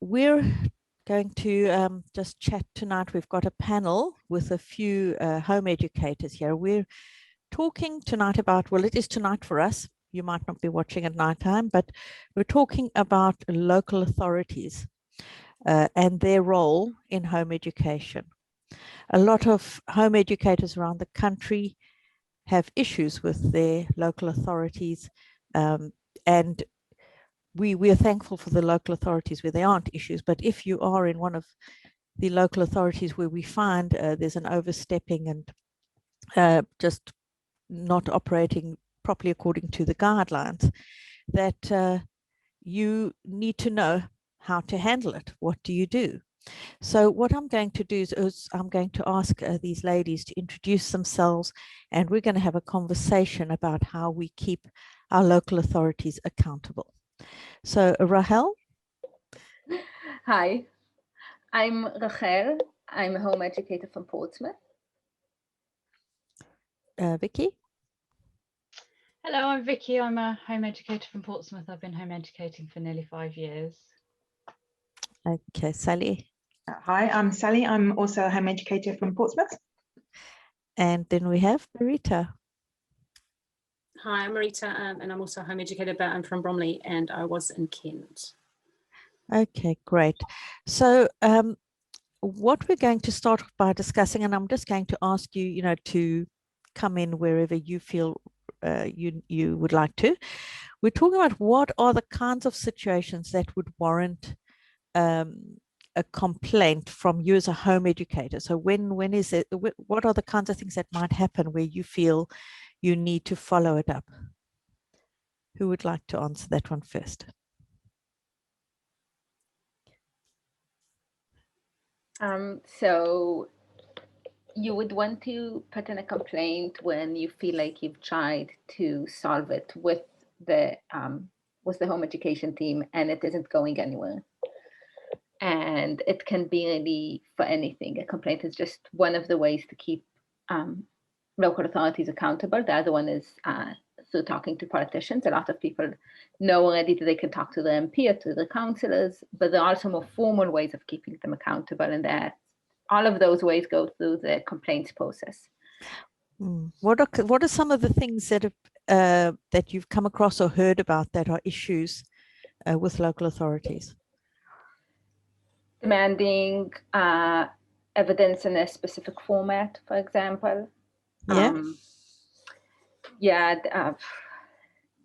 we're going to just chat tonight. We've got a panel with a few home educators here. We're talking tonight about, well, it is tonight for us. You might not be watching at nighttime, but we're talking about local authorities and their role in home education. A lot of home educators around the country have issues with their local authorities, and we are thankful for the local authorities where there aren't issues. But if you are in one of the local authorities where we find there's an overstepping and just not operating properly according to the guidelines, that you need to know how to handle it. What do you do? So what I'm going to do is I'm going to ask these ladies to introduce themselves, and we're going to have a conversation about how we keep our local authorities accountable. So Rahel. Hi, I'm Rachel. I'm a home educator from Portsmouth. Vicky. Hello, I'm Vicky. I'm a home educator from Portsmouth. I've been home educating for nearly 5 years. Okay, Sally. Hi, I'm Sally. I'm also a home educator from Portsmouth. And then we have Marita. Hi, I'm Marita, and I'm also a home educator, but I'm from Bromley and I was in Kent. Okay, great. So what we're going to start by discussing, and I'm just going to ask you, to come in wherever you feel you would like to. We're talking about what are the kinds of situations that would warrant a complaint from you as a home educator. So when is it, what are the kinds of things that might happen where you feel you need to follow it up? Who would like to answer that one first? So you would want to put in a complaint when you feel like you've tried to solve it with the home education team and it isn't going anywhere. And it can be really for anything. A complaint is just one of the ways to keep local authorities accountable. The other one is through talking to politicians. A lot of people know already that they can talk to the MP or to the councillors, but there are also more formal ways of keeping them accountable, and that all of those ways go through the complaints process. What are some of the things that that you've come across or heard about that are issues with local authorities? Demanding evidence in a specific format, for example. Yeah.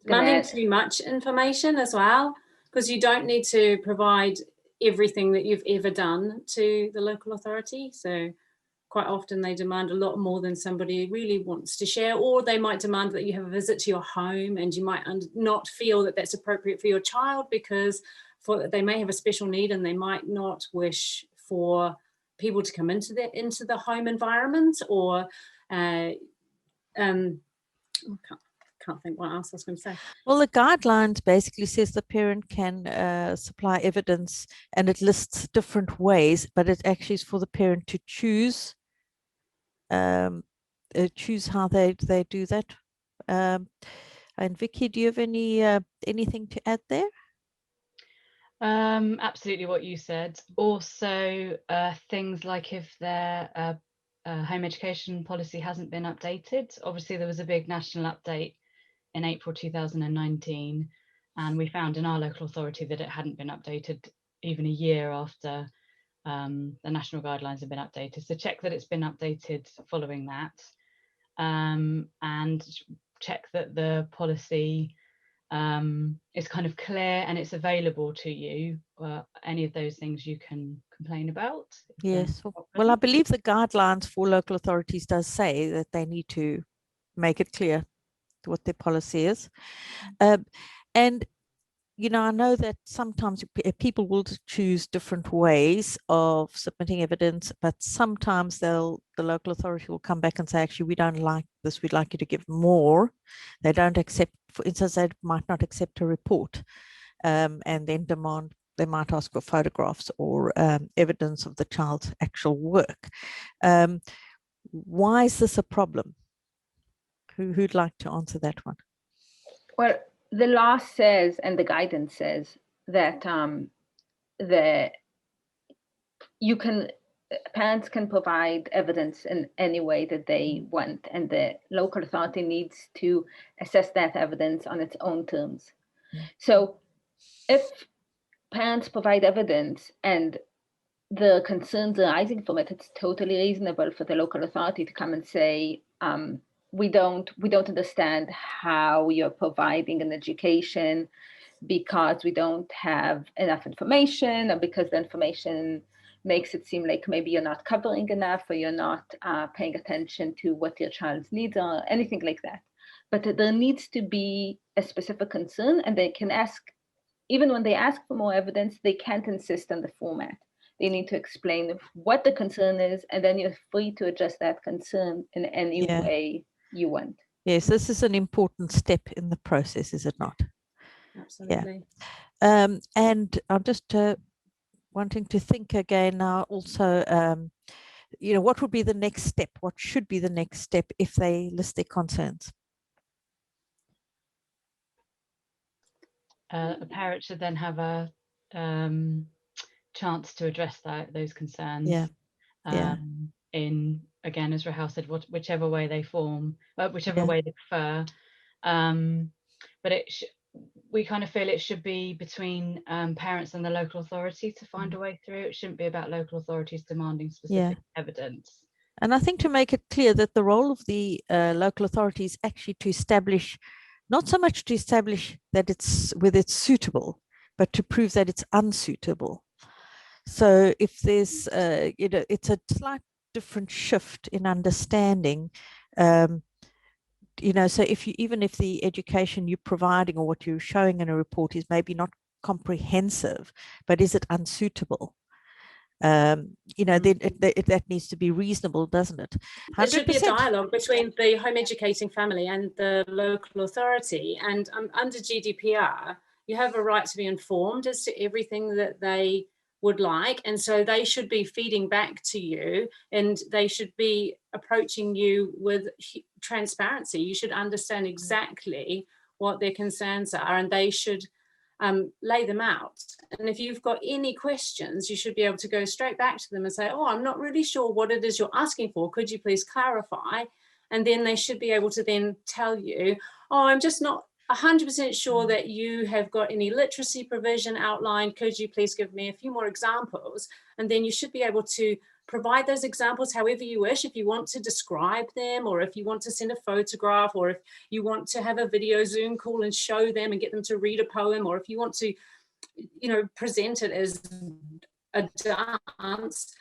Demanding too much information as well, because you don't need to provide everything that you've ever done to the local authority. So quite often they demand a lot more than somebody really wants to share, or they might demand that you have a visit to your home and you might not feel that that's appropriate for your child because they may have a special need and they might not wish for people to come into the home environment, or can't think what else I was going to say. Well, the guidelines basically says the parent can supply evidence, and it lists different ways, but it actually is for the parent to choose how they do that. And Vicky, do you have anything to add there? Absolutely what you said. Also, things like if their home education policy hasn't been updated. Obviously, there was a big national update in April 2019, and we found in our local authority that it hadn't been updated even a year after the national guidelines have been updated. So check that it's been updated following that, and check that the policy is kind of clear and it's available to you. Any of those things you can complain about. Yes. Well, I believe the guidelines for local authorities does say that they need to make it clear what their policy is. And I know that sometimes people will choose different ways of submitting evidence, but sometimes the local authority will come back and say, actually, we don't like this, we'd like you to give more. They don't accept, for instance, they might not accept a report, and then they might ask for photographs or evidence of the child's actual work. Why is this a problem? Who'd like to answer that one? Well, the law says, and the guidance says, that parents can provide evidence in any way that they want, and the local authority needs to assess that evidence on its own terms. So if parents provide evidence and the concerns arising from it, it's totally reasonable for the local authority to come and say, we don't understand how you're providing an education because we don't have enough information, or because the information makes it seem like maybe you're not covering enough, or you're not paying attention to what your child's needs are, anything like that. But there needs to be a specific concern, and they can ask, even when they ask for more evidence, they can't insist on the format. They need to explain what the concern is, and then you're free to adjust that concern in any way you want. Yes, this is an important step in the process, is it not? Absolutely. Yeah. And I'm just wanting to think again now also, you know, what would be the next step? What should be the next step if they list their concerns? A parent should then have a chance to address those concerns. In, again, as Rahel said, whichever way they whichever way they prefer. But we kind of feel it should be between parents and the local authority to find a way through. It shouldn't be about local authorities demanding specific evidence. And I think to make it clear that the role of the local authority is actually to establish, not so much to establish that whether it's suitable, but to prove that it's unsuitable. So if there's, you know, it's a slight different shift in understanding, you know, so even if the education you're providing or what you're showing in a report is maybe not comprehensive, but is it unsuitable? You know, then that needs to be reasonable, doesn't it? 100%. There should be a dialogue between the home educating family and the local authority. And under GDPR, you have a right to be informed as to everything that they would like, and so they should be feeding back to you, and they should be approaching you with transparency. You should understand exactly what their concerns are, and they should lay them out. And if you've got any questions, you should be able to go straight back to them and say, oh, I'm not really sure what it is you're asking for, could you please clarify? And then they should be able to then tell you, oh, I'm just not 100% sure that you have got any literacy provision outlined. Could you please give me a few more examples? And then you should be able to provide those examples however you wish. If you want to describe them, or if you want to send a photograph, or if you want to have a video Zoom call and show them and get them to read a poem, or if you want to, you know, present it as a dance,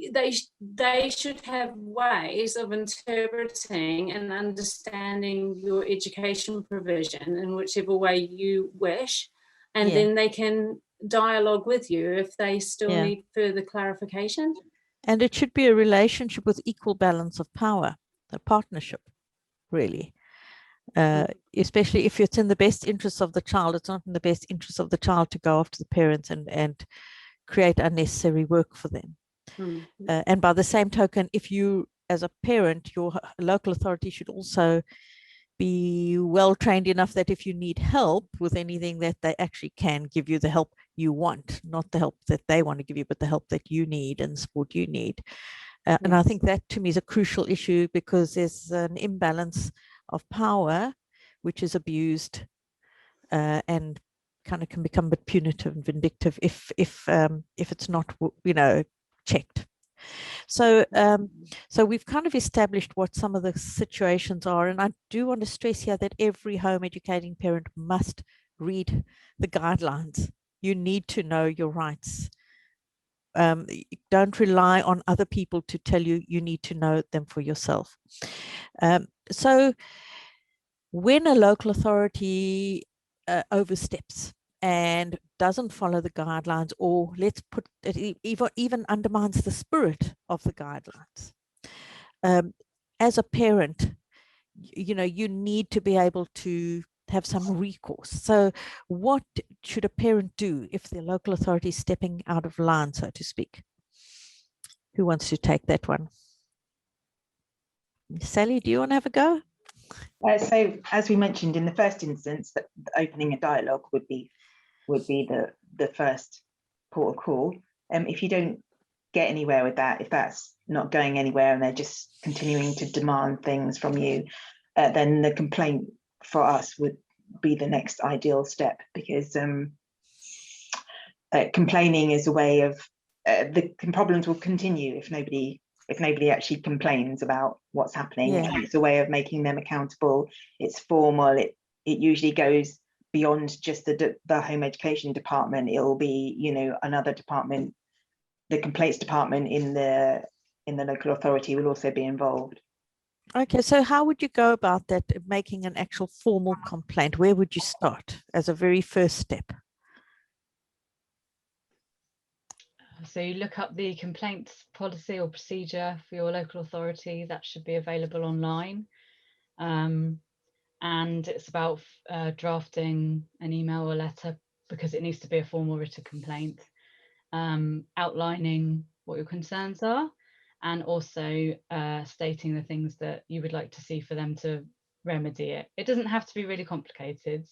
they should have ways of interpreting and understanding your education provision in whichever way you wish, and then they can dialogue with you if they still need further clarification. And it should be a relationship with equal balance of power, a partnership, really. Especially if it's in the best interest of the child. It's not in the best interest of the child to go after the parents and create unnecessary work for them. And by the same token, if you, as a parent, your local authority should also be well trained enough that if you need help with anything, that they actually can give you the help you want, not the help that they want to give you, but the help that you need and support you need. And I think that to me is a crucial issue, because there's an imbalance of power which is abused and kind of can become a bit punitive and vindictive if it's not, you know, checked. So so we've kind of established what some of the situations are, and I do want to stress here that every home educating parent must read the guidelines. You need to know your rights. Don't rely on other people to tell you. You need to know them for yourself. So when a local authority oversteps and doesn't follow the guidelines, or let's put it, even undermines the spirit of the guidelines, as a parent, you know, you need to be able to have some recourse. So what should a parent do if the local authority is stepping out of line, so to speak? Who wants to take that one? Sally, do you want to have a go? So as we mentioned in the first instance, that opening a dialogue would be the first report a call. If you don't get anywhere with that, if that's not going anywhere and they're just continuing to demand things from you, then the complaint for us would be the next ideal step, because complaining is a way of the problems will continue if nobody actually complains about what's happening. Yeah. And it's a way of making them accountable. It's formal. It usually goes beyond just the home education department. It will be, you know, another department. The complaints department in the local authority will also be involved. Okay, so how would you go about that, making an actual formal complaint? Where would you start as a very first step? So you look up the complaints policy or procedure for your local authority. That should be available online. And it's about drafting an email or letter, because it needs to be a formal written complaint, outlining what your concerns are, and also stating the things that you would like to see for them to remedy it. It doesn't have to be really complicated,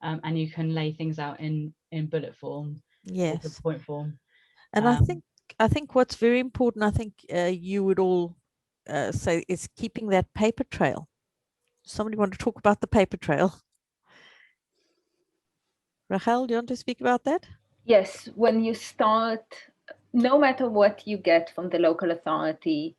and you can lay things out in bullet form, Yes, or point form. and I think what's very important, I think you would all say, is keeping that paper trail. Somebody want to talk about the paper trail? Rachel, do you want to speak about that? Yes, when you start, no matter what you get from the local authority,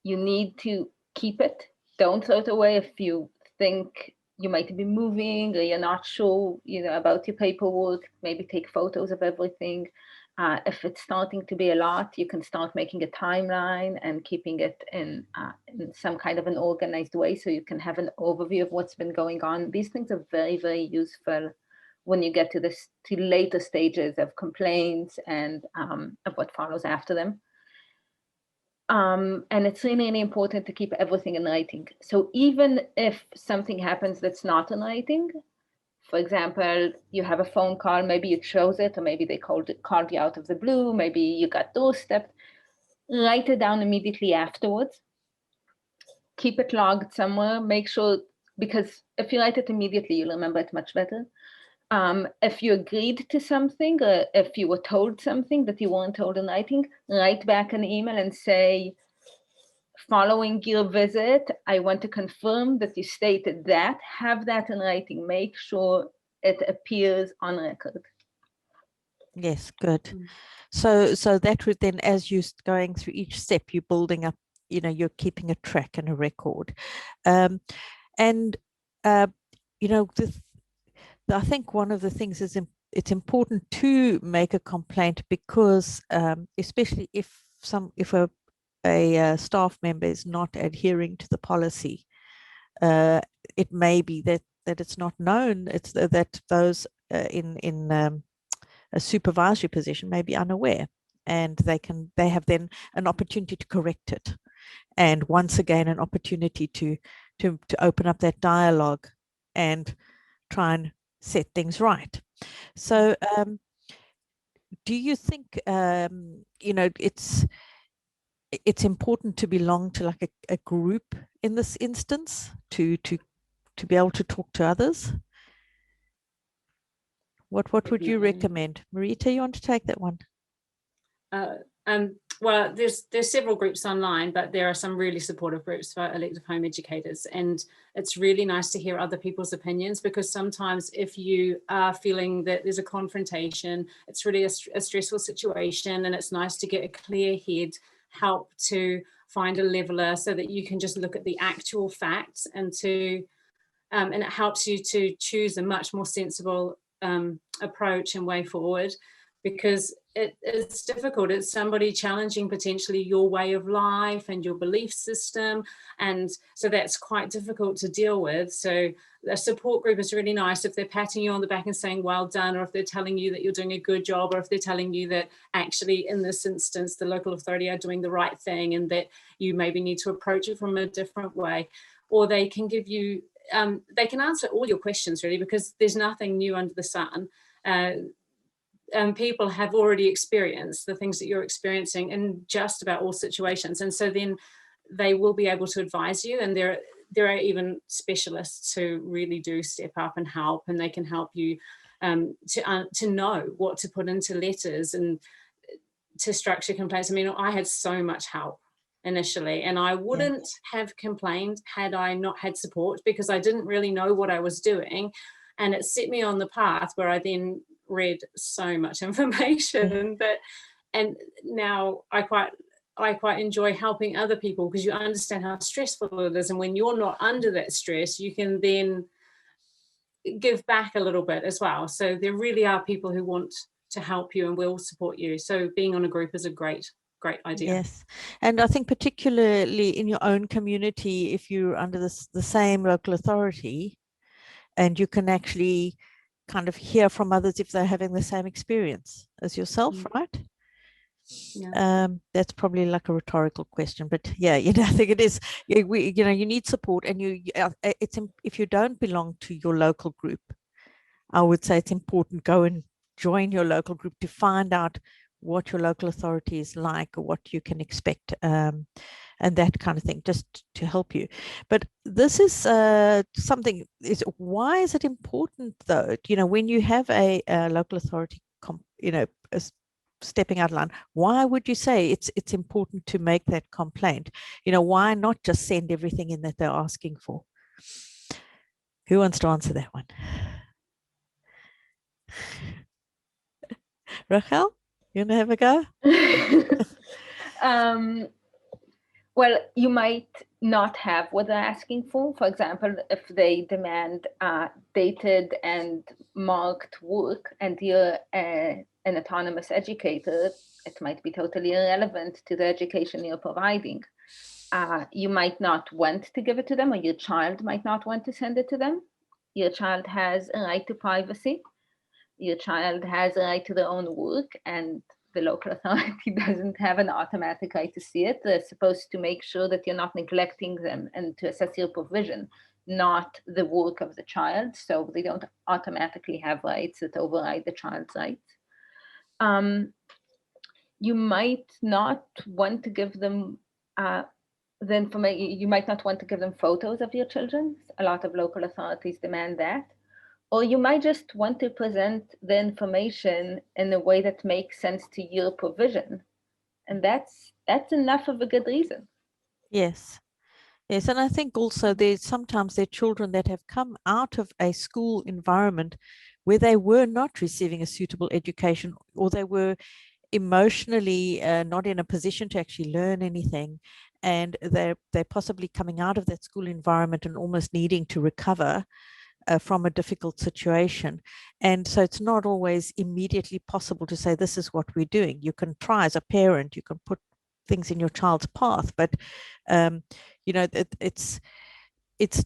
you need to keep it. Don't throw it away if you think you might be moving or you're not sure, you know, about your paperwork. Maybe take photos of everything. If it's starting to be a lot, you can start making a timeline and keeping it in some kind of an organized way, so you can have an overview of what's been going on. These things are very, very useful when you get to later stages of complaints and of what follows after them. And it's really, really important to keep everything in writing. So even if something happens that's not in writing, for example, you have a phone call, maybe you chose it, or maybe they called you out of the blue, maybe you got doorstepped, write it down immediately afterwards. Keep it logged somewhere, make sure, because if you write it immediately, you'll remember it much better. If you agreed to something, or if you were told something that you weren't told in writing, write back an email and say, following your visit, I want to confirm that you stated that. Have that in writing. Make sure it appears on record. Yes, good. So that would then, as you're going through each step, you're building up, you know, you're keeping a track and a record. You know, I think one of the things is it's important to make a complaint, because especially if a staff member is not adhering to the policy, it may be that it's not known. It's that those in a supervisory position may be unaware, and they have then an opportunity to correct it, and once again an opportunity to open up that dialogue and try and set things right. So do you think you know, it's important to belong to like a group in this instance to be able to talk to others? What would you recommend? Marita, you want to take that one? Well, there's several groups online, but there are some really supportive groups for elective home educators, and it's really nice to hear other people's opinions, because sometimes if you are feeling that there's a confrontation, it's really a stressful situation, and it's nice to get a clear head, help to find a leveler so that you can just look at the actual facts, and it helps you to choose a much more sensible approach and way forward, because it's difficult. It's somebody challenging potentially your way of life and your belief system, and so that's quite difficult to deal with. So a support group is really nice if they're patting you on the back and saying well done, or if they're telling you that you're doing a good job, or if they're telling you that actually in this instance the local authority are doing the right thing and that you maybe need to approach it from a different way. Or they can give you they can answer all your questions really, because there's nothing new under the sun. People have already experienced the things that you're experiencing in just about all situations, and so then they will be able to advise you, and there are even specialists who really do step up and help, and they can help you to know what to put into letters and to structure complaints. I mean, I had so much help initially, and I wouldn't have complained had I not had support, because I didn't really know what I was doing, and it set me on the path where I then read so much information and now I quite enjoy helping other people, because you understand how stressful it is, and when you're not under that stress, you can then give back a little bit as well. So there really are people who want to help you and will support you. So being on a group is a great idea. Yes, and I think particularly in your own community, if you're under the same local authority, and you can actually kind of hear from others if they're having the same experience as yourself, right? Yeah. That's probably like a rhetorical question, but yeah, I think it is. You need support, and if you don't belong to your local group, I would say it's important, go and join your local group to find out what your local authority is like, or what you can expect, and that kind of thing, just to help you. But this is something, why is it important though, when you have a local authority, stepping out of line, why would you say it's important to make that complaint? Why not just send everything in that they're asking for? Who wants to answer that one? Rachel, you want to have a go? Well, you might not have what they're asking for. For example, if they demand dated and marked work, and you're an autonomous educator, it might be totally irrelevant to the education you're providing. You might not want to give it to them, or your child might not want to send it to them. Your child has a right to privacy. Your child has a right to their own work, and the local authority doesn't have an automatic right to see it. They're supposed to make sure that you're not neglecting them and to assess your provision, not the work of the child. So they don't automatically have rights that override the child's rights. You might not want to give them the information. You might not want to give them photos of your children. A lot of local authorities demand that. Or you might just want to present the information in a way that makes sense to your provision. And that's enough of a good reason. Yes. Yes, and I think also sometimes there are children that have come out of a school environment where they were not receiving a suitable education, or they were emotionally not in a position to actually learn anything, and they're possibly coming out of that school environment and almost needing to recover from a difficult situation. And so it's not always immediately possible to say, this is what we're doing. You can try as a parent, you can put things in your child's path, but it's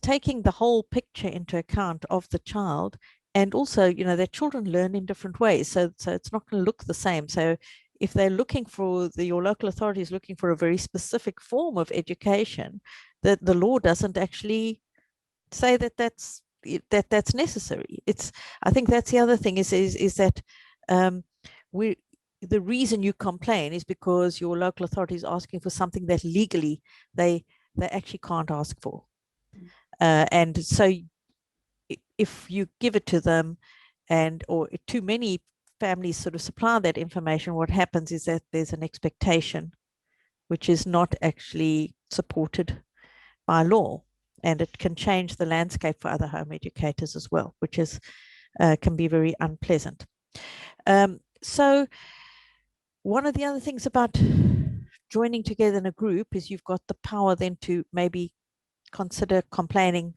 taking the whole picture into account of the child. And also, that children learn in different ways, so it's not going to look the same. So if they're looking for, your local authority is looking for a very specific form of education, that the law doesn't actually say that's necessary. I think that's the other thing is that the reason you complain is because your local authority is asking for something that legally they actually can't ask for, and so if you give it to them, or too many families sort of supply that information, what happens is that there's an expectation which is not actually supported by law, and it can change the landscape for other home educators as well, which can be very unpleasant. So one of the other things about joining together in a group is you've got the power then to maybe consider complaining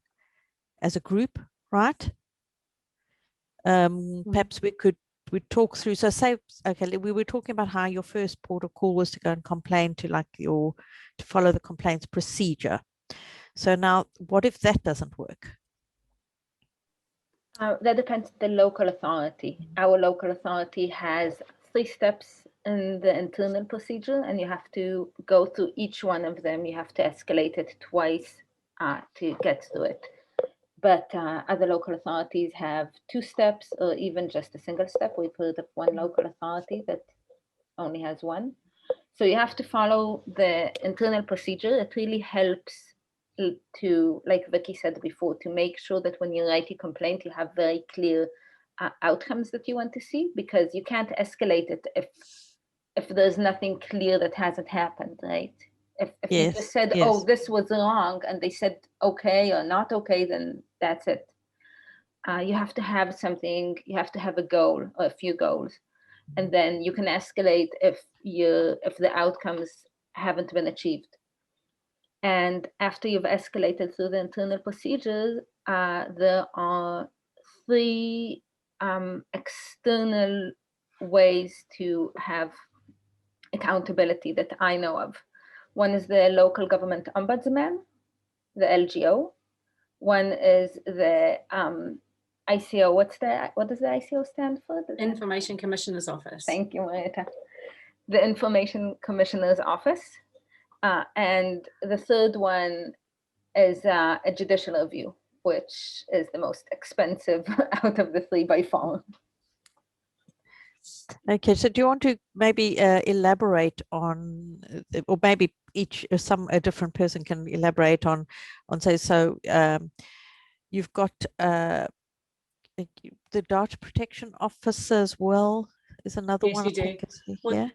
as a group, right? Perhaps we'd talk through. So say, okay, we were talking about how your first port of call was to go and complain to follow the complaints procedure. So now, what if that doesn't work? That depends on the local authority. Our local authority has 3 steps in the internal procedure, and you have to go through each one of them. You have to escalate it twice to get through it. But other local authorities have 2 steps, or even just a single step. We've heard of one local authority that only has 1. So you have to follow the internal procedure. It really helps to, like Vicky said before, to make sure that when you write your complaint, you have very clear outcomes that you want to see, because you can't escalate it if there's nothing clear that hasn't happened, right? If you Yes, just said, yes. oh, this was wrong, and they said okay or not okay, then that's it. You have to have something, you have to have a goal or a few goals, and then you can escalate if the outcomes haven't been achieved. And after you've escalated through the internal procedures, there are 3 external ways to have accountability that I know of. One is the local government ombudsman, the LGO. One is the ICO. What does the ICO stand for? Information Commissioner's Office. Thank you, Marita. The Information Commissioner's Office. And the third one is a judicial review, which is the most expensive out of the 3 by far. Okay, so do you want to maybe elaborate on, or maybe a different person can elaborate on say, so you've got the data protection officer as well is another Yes, one. you do. Yeah.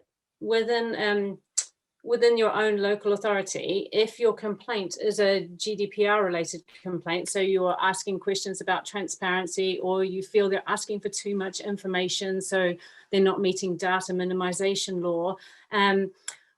Within your own local authority, if your complaint is a GDPR related complaint, so you are asking questions about transparency, or you feel they're asking for too much information, so they're not meeting data minimization law,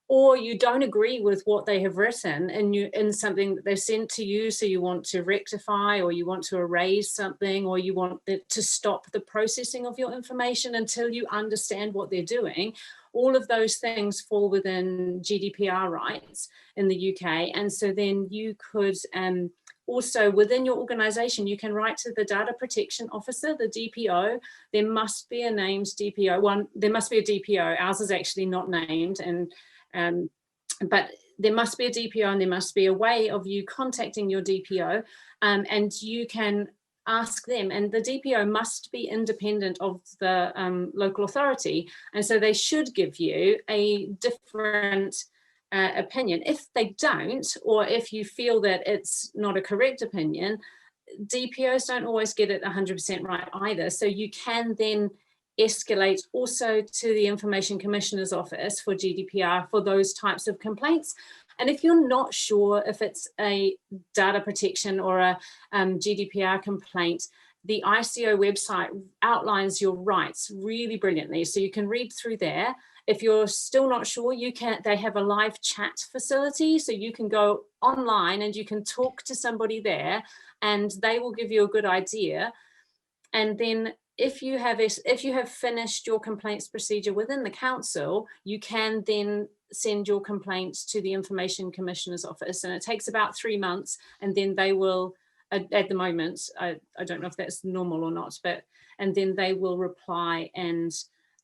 or you don't agree with what they have written in something that they've sent to you, so you want to rectify, or you want to erase something, or you want to stop the processing of your information until you understand what they're doing. All of those things fall within GDPR rights in the UK. And so then you could also, within your organization, you can write to the data protection officer, the DPO. There must be a named DPO. There must be a DPO. Ours is actually not named, but there must be a DPO, and there must be a way of you contacting your DPO, and you can ask them, and the DPO must be independent of the local authority, and so they should give you a different opinion. If they don't, or if you feel that it's not a correct opinion, DPOs don't always get it 100% right either, so you can then escalate also to the Information Commissioner's Office for GDPR for those types of complaints. And if you're not sure if it's a data protection or a GDPR complaint, the ICO website outlines your rights really brilliantly. So you can read through there. If you're still not sure, they have a live chat facility. So you can go online and you can talk to somebody there, and they will give you a good idea. And then if you have finished your complaints procedure within the council, you can then send your complaints to the Information Commissioner's Office, and it takes about 3 months, and then they will, at the moment, I don't know if that's normal or not, but, and then they will reply, and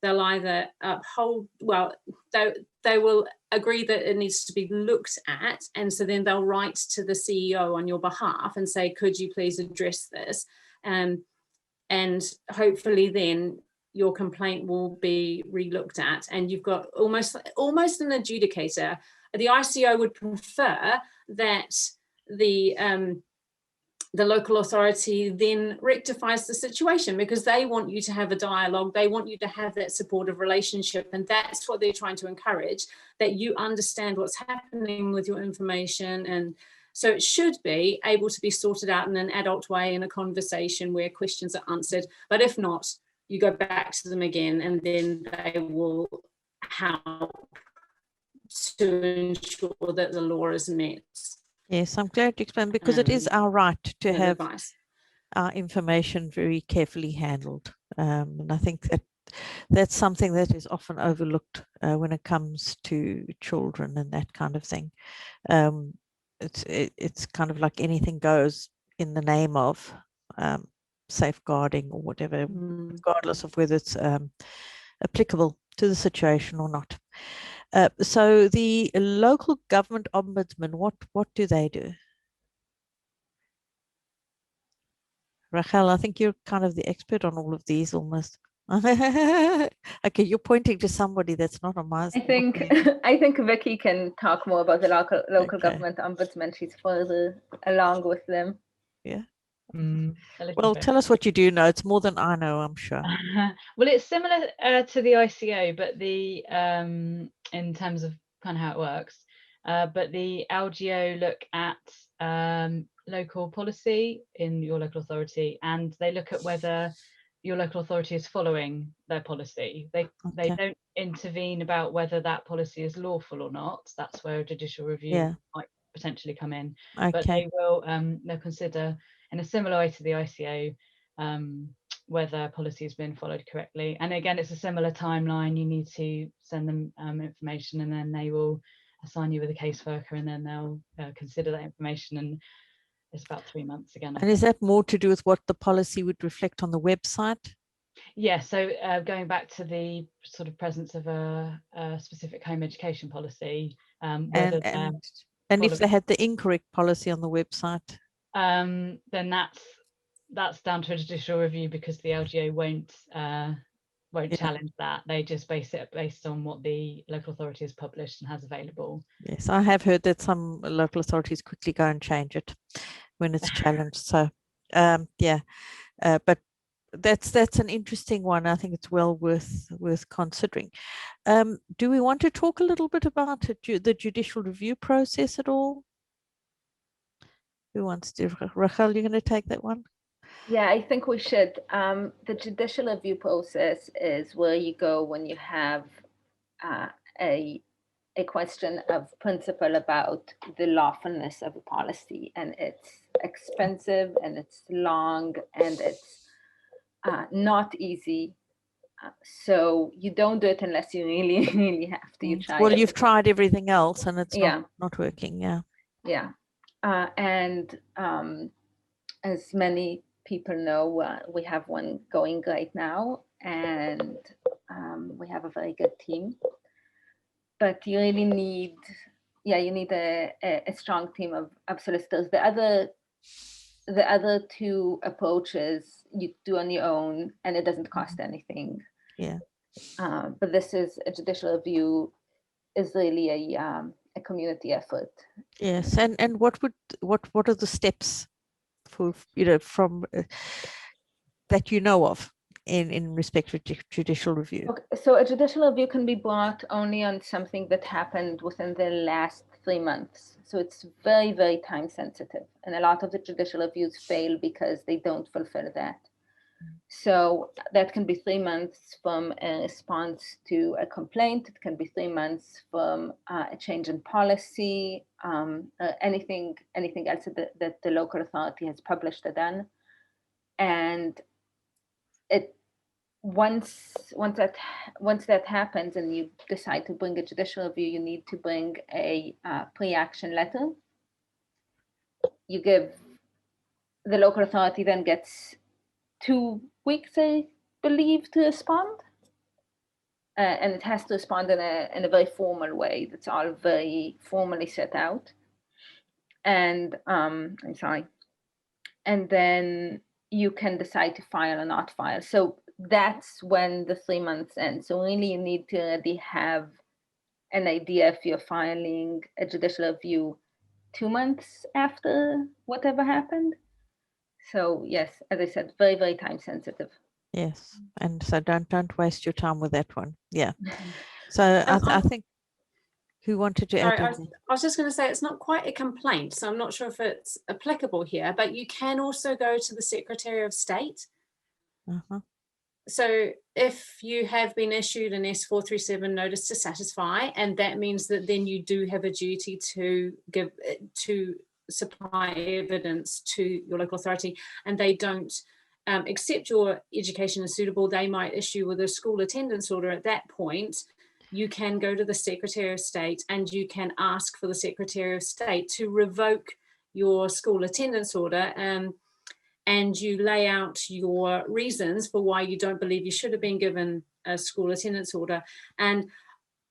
they'll either uphold, well, they will agree that it needs to be looked at, and so then they'll write to the CEO on your behalf and say, could you please address this? And hopefully then your complaint will be re-looked at, and you've got almost an adjudicator. The ICO would prefer that the local authority then rectifies the situation, because they want you to have a dialogue, they want you to have that supportive relationship, and that's what they're trying to encourage, that you understand what's happening with your information. And so it should be able to be sorted out in an adult way, in a conversation where questions are answered. But if not, you go back to them again, and then they will help to ensure that the law is met. Yes, I'm glad you explained, because it is our right to have advice. Our information very carefully handled. And I think that's something that is often overlooked when it comes to children and that kind of thing. It's kind of like anything goes in the name of safeguarding or whatever, regardless of whether it's applicable to the situation or not. So the local government ombudsman, what do they do? Rachel, I think you're kind of the expert on all of these almost. Okay, you're pointing to somebody that's not on my side. I think Vicky can talk more about the local government ombudsman. She's further along with them. Yeah. A little Well, bit. tell us what you do know. It's more than I know, I'm sure. Well, it's similar to the ICO, but the in terms of kind of how it works. But the LGO look at local policy in your local authority, and they look at whether your local authority is following their policy. They don't intervene about whether that policy is lawful or not. That's where a judicial review might potentially come in. But they will they'll consider, in a similar way to the ICO, whether policy has been followed correctly. And again, it's a similar timeline. You need to send them information, and then they will assign you with a caseworker, and then they'll consider that information. And it's about 3 months again. And is that more to do with what the policy would reflect on the website? Yeah, so going back to the sort of presence of a specific home education policy, whether and if they had the incorrect policy on the website, then that's down to a judicial review, because the LGO won't challenge that. They just base it based on what the local authority has published and has available. Yes, I have heard that some local authorities quickly go and change it when it's challenged. So but that's an interesting one. I think it's well worth considering. Do we want to talk a little bit about the judicial review process at all? Who wants to? Rachel, you're going to take that one? Yeah, I think we should. The judicial review process is where you go when you have a question of principle about the lawfulness of a policy, and it's expensive and it's long and it's not easy. So you don't do it unless you really, really have to. You try. Well, you've tried everything else and it's not working. Yeah. And as many people know, we have one going right now, and we have a very good team. But you really need, you need a strong team of solicitors. The other two approaches you do on your own, and it doesn't cost anything. Yeah. But this is a judicial review is really a community effort. Yes, and what are the steps for from that of in respect to judicial review? Okay, so a judicial review can be brought only on something that happened within the last 3 months. So it's very, very time sensitive, and a lot of the judicial reviews fail because they don't fulfill that. So that can be 3 months from a response to a complaint. It can be 3 months from a change in policy, anything else that the local authority has published or done. And once that happens and you decide to bring a judicial review, you need to bring a pre-action letter. You give the local authority then gets 2 weeks, I believe, to respond, and it has to respond in a very formal way. That's all very formally set out. And and then you can decide to file or not file. So that's when the 3 months end. So really you need to already have an idea if you're filing a judicial review 2 months after whatever happened. So yes, as I said, very, very time sensitive. Yes, and so don't waste your time with that one. Yeah. So I think who wanted to add? I was just going to say it's not quite a complaint, so I'm not sure if it's applicable here, but you can also go to the Secretary of State. So if you have been issued an S437 notice to satisfy, and that means that then you do have a duty to supply evidence to your local authority, and they don't accept your education as suitable, they might issue with a school attendance order. At that point, you can go to the Secretary of State and you can ask for the Secretary of State to revoke your school attendance order, and you lay out your reasons for why you don't believe you should have been given a school attendance order. And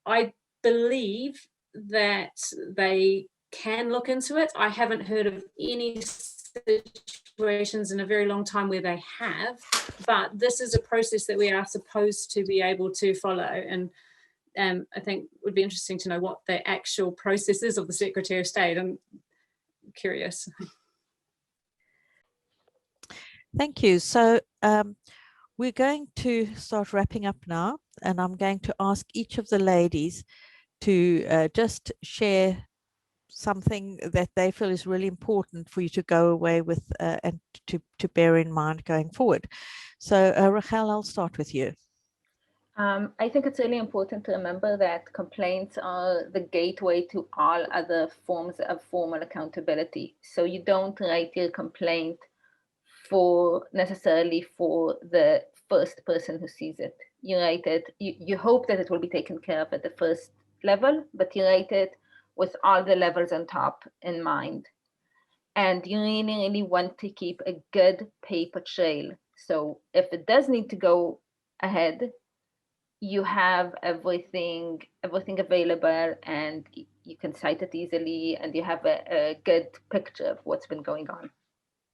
I believe that they can look into it. I haven't heard of any situations in a very long time where they have, but this is a process that we are supposed to be able to follow. And I think it would be interesting to know what the actual process is of the Secretary of State. I'm curious. Thank you. So we're going to start wrapping up now, and I'm going to ask each of the ladies to just share something that they feel is really important for you to go away with and to bear in mind going forward. So Rachel, I'll start with you. I think it's really important to remember that complaints are the gateway to all other forms of formal accountability. So you don't write your complaint necessarily for the first person who sees it. You write it, you hope that it will be taken care of at the first level, but you write it with all the levels on top in mind. And you really, really want to keep a good paper trail. So if it does need to go ahead, you have everything available, and you can cite it easily, and you have a good picture of what's been going on.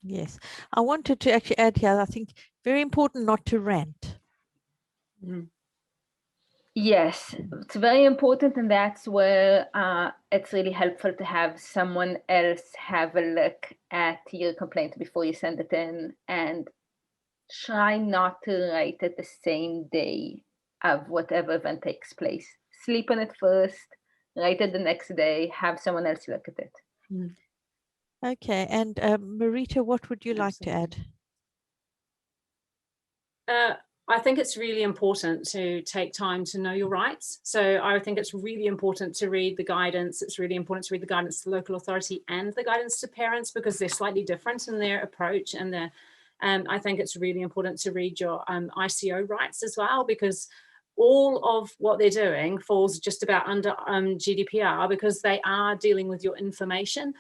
Yes, I wanted to actually add here, I think very important not to rant. Yes, it's very important, and that's where it's really helpful to have someone else have a look at your complaint before you send it in, and try not to write it the same day of whatever event takes place. Sleep on it first, write it the next day, have someone else look at it. Okay, and Marita, what would you like to add? I think it's really important to take time to know your rights. So I think it's really important to read the guidance. It's really important to read the guidance to the local authority and the guidance to parents, because they're slightly different in their approach. And I think it's really important to read your ICO rights as well, because all of what they're doing falls just about under GDPR, because they are dealing with your information.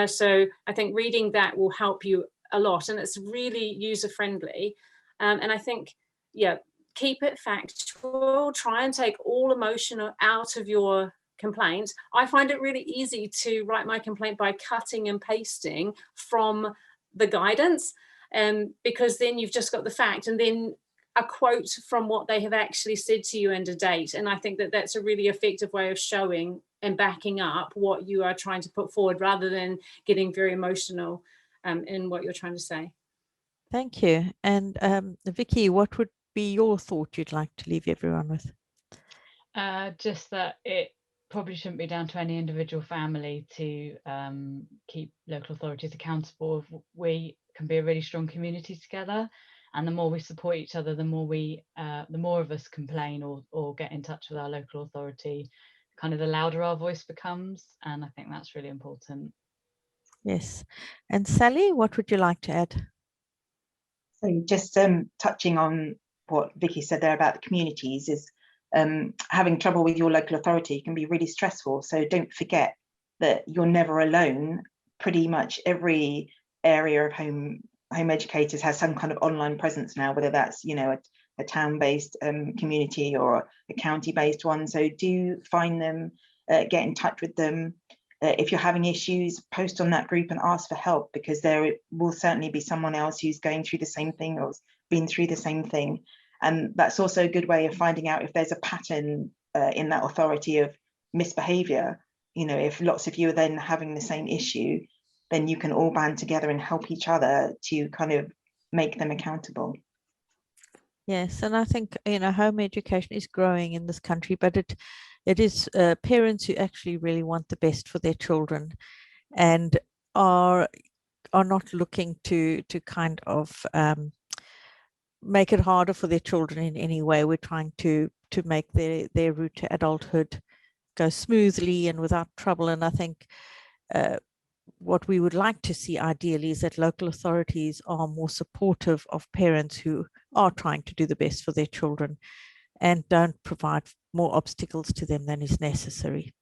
So I think reading that will help you a lot, and it's really user-friendly. And I think, yeah, keep it factual, try and take all emotion out of your complaint. I find it really easy to write my complaint by cutting and pasting from the guidance, because then you've just got the fact and then a quote from what they have actually said to you and a date. And I think that that's a really effective way of showing and backing up what you are trying to put forward, rather than getting very emotional in what you're trying to say. Thank you. And Vicky, what would be your thought you'd like to leave everyone with? Just that it probably shouldn't be down to any individual family to keep local authorities accountable. We can be a really strong community together, and the more we support each other, the more of us complain or get in touch with our local authority, kind of the louder our voice becomes. And I think that's really important. Yes. And Sally, what would you like to add? So just touching on what Vicky said there about the communities, is having trouble with your local authority can be really stressful. So don't forget that you're never alone. Pretty much every area of home educators has some kind of online presence now, whether that's, you know, a town-based community or a county-based one. So do find them, get in touch with them. If you're having issues, post on that group and ask for help, because there will certainly be someone else who's going through the same thing or been through the same thing. And that's also a good way of finding out if there's a pattern in that authority of misbehavior. You know, if lots of you are then having the same issue, then you can all band together and help each other to kind of make them accountable. Yes, and I think, you know, home education is growing in this country, but it is parents who actually really want the best for their children and are not looking to kind of make it harder for their children in any way. We're trying to make their route to adulthood go smoothly and without trouble. And I think what we would like to see ideally is that local authorities are more supportive of parents who are trying to do the best for their children and don't provide more obstacles to them than is necessary.